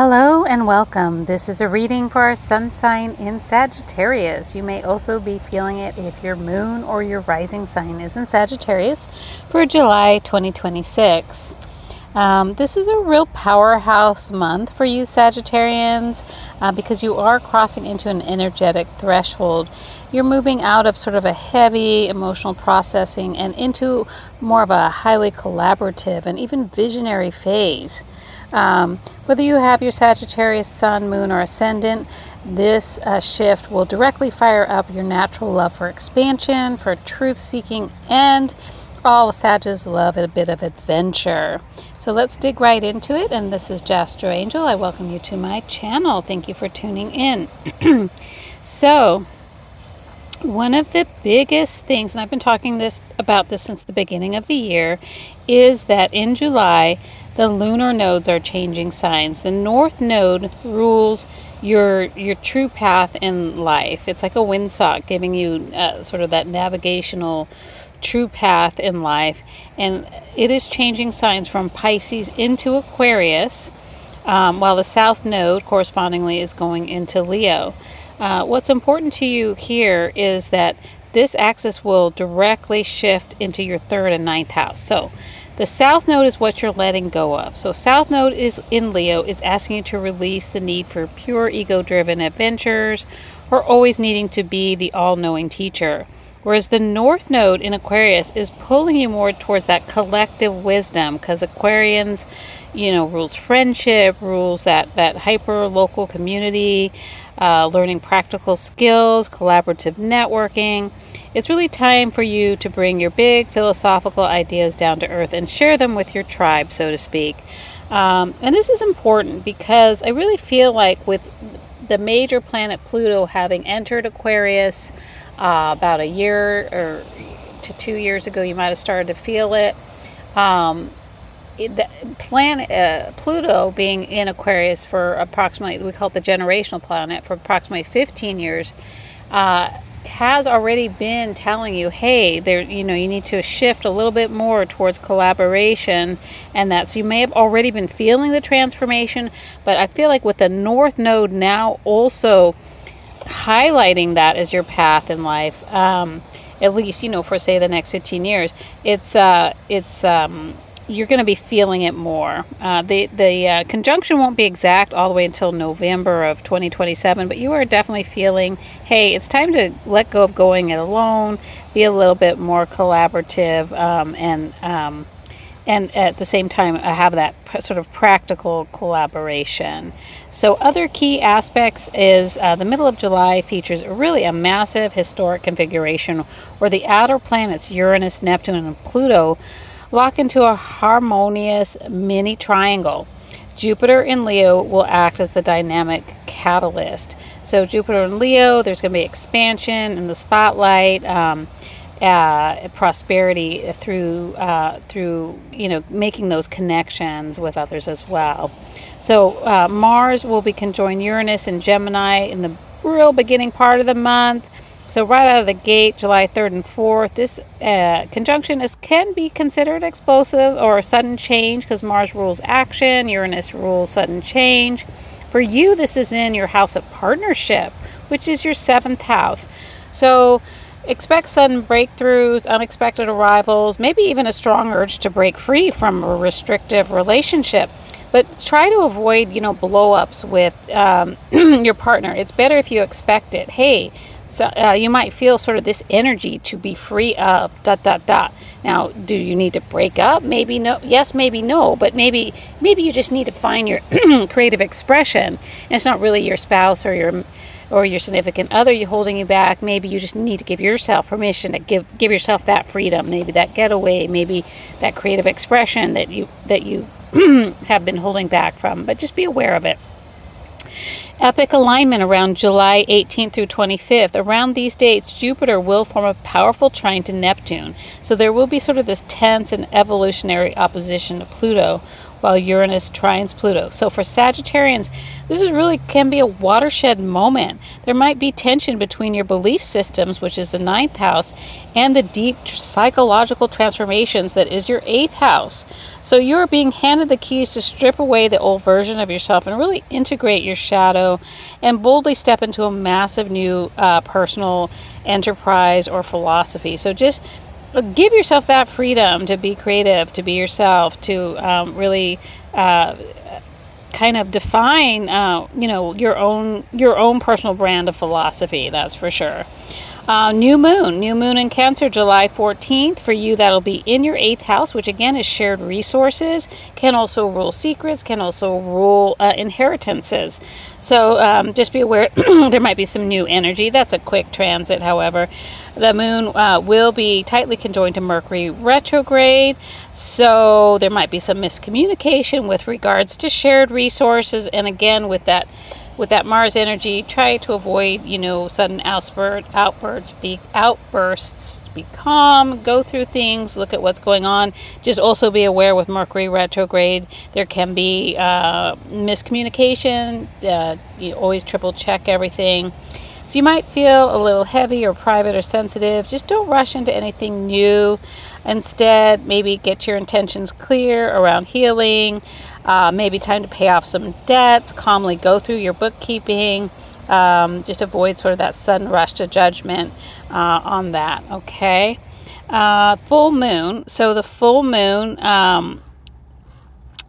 Hello and welcome. This is a reading for our sun sign in Sagittarius. You may also be feeling it if your moon or your rising sign is in Sagittarius for July 2026. This is a real powerhouse month for you Sagittarians because you are crossing into an energetic threshold. You're moving out of sort of a heavy emotional processing and into more of a highly collaborative and even visionary phase. Whether you have your Sagittarius sun, moon, or ascendant, this shift will directly fire up your natural love for expansion, for truth-seeking, and all Sagittarius love a bit of adventure. So let's dig right into it. And this is Jastro Angel. I welcome you to my channel. Thank you for tuning in. So, one of the biggest things, and I've been talking about this since the beginning of the year, is that in July, the lunar nodes are changing signs. The North Node rules your true path in life. It's like a windsock giving you sort of that navigational true path in life. And it is changing signs from Pisces into Aquarius, while the South Node correspondingly is going into Leo. What's important to you here is that this axis will directly shift into your 3rd and 9th house. So the South Node is what you're letting go of. So South Node is in Leo, is asking you to release the need for pure ego-driven adventures or always needing to be the all-knowing teacher. Whereas the North Node in Aquarius is pulling you more towards that collective wisdom, because Aquarians, rules friendship, rules that hyper-local community, learning practical skills, collaborative networking. It's really time for you to bring your big philosophical ideas down to earth and share them with your tribe, so to speak. And this is important because I really feel like with the major planet Pluto having entered Aquarius about a year or to 2 years ago, you might have started to feel it. The planet Pluto being in Aquarius for approximately, we call it the generational planet, for approximately 15 years, has already been telling you, hey, you need to shift a little bit more towards collaboration, and so you may have already been feeling the transformation, but I feel like with the North Node now also highlighting that as your path in life, at least for say the next 15 years, you're going to be feeling it more. The conjunction won't be exact all the way until November of 2027, but you are definitely feeling, hey, it's time to let go of going it alone, be a little bit more collaborative, and at the same time have that sort of practical collaboration. So other key aspects is the middle of July features really a massive historic configuration where the outer planets Uranus, Neptune, and Pluto lock into a harmonious mini triangle. Jupiter in Leo will act as the dynamic catalyst. So Jupiter in Leo, there's going to be expansion in the spotlight, prosperity through making those connections with others as well. So Mars will be conjoined Uranus and Gemini in the real beginning part of the month. So right out of the gate, July 3rd and 4th, this conjunction can be considered explosive or a sudden change because Mars rules action, Uranus rules sudden change. For you, this is in your house of partnership, which is your 7th house. So expect sudden breakthroughs, unexpected arrivals, maybe even a strong urge to break free from a restrictive relationship. But try to avoid, blow-ups with your partner. It's better if you expect it. Hey, so you might feel sort of this energy to be free of ... Now, do you need to break up? Maybe no. Yes, maybe no. But maybe you just need to find your creative expression. And it's not really your spouse or your significant other you holding you back. Maybe you just need to give yourself permission to give yourself that freedom. Maybe that getaway. Maybe that creative expression that you have been holding back from. But just be aware of it. Epic alignment around July 18th through 25th. Around these dates, Jupiter will form a powerful trine to Neptune. So there will be sort of this tense and evolutionary opposition to Pluto, while Uranus trines Pluto. So for Sagittarians, this is really can be a watershed moment. There might be tension between your belief systems, which is the 9th house, and the deep psychological transformations that is your 8th house. So you're being handed the keys to strip away the old version of yourself and really integrate your shadow and boldly step into a massive new personal enterprise or philosophy. So just give yourself that freedom to be creative, to be yourself, to really kind of define, your own personal brand of philosophy. That's for sure. New moon in Cancer, July 14th. For you, that'll be in your 8th house, which again is shared resources, can also rule secrets, can also rule inheritances. So just be aware there might be some new energy. That's a quick transit, however. The moon will be tightly conjoined to Mercury retrograde, so there might be some miscommunication with regards to shared resources. And again, with that Mars energy, try to avoid, sudden outbursts. Be calm, go through things, look at what's going on. Just also be aware with Mercury retrograde, there can be miscommunication. You always triple check everything. So you might feel a little heavy or private or sensitive. Just don't rush into anything new. Instead, maybe get your intentions clear around healing. Maybe time to pay off some debts. Calmly go through your bookkeeping. Just avoid sort of that sudden rush to judgment on that. Okay. Full moon. So the full moon.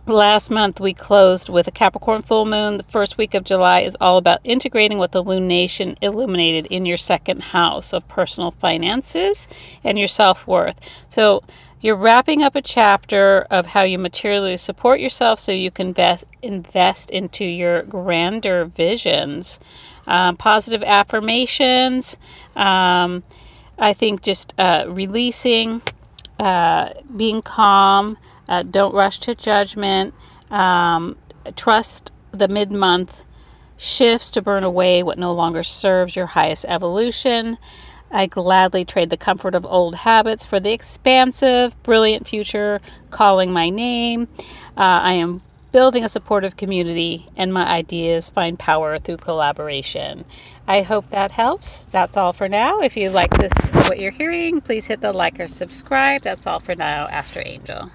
Last month we closed with a Capricorn full moon. The first week of July is all about integrating what the lunation illuminated in your 2nd house of personal finances and your self-worth. So you're wrapping up a chapter of how you materially support yourself so you can invest into your grander visions. Positive affirmations. I think just releasing, being calm. Don't rush to judgment. Trust the mid-month shifts to burn away what no longer serves your highest evolution. I gladly trade the comfort of old habits for the expansive, brilliant future calling my name. I am building a supportive community, and my ideas find power through collaboration. I hope that helps. That's all for now. If you like what you're hearing, please hit the like or subscribe. That's all for now, Astro Angel.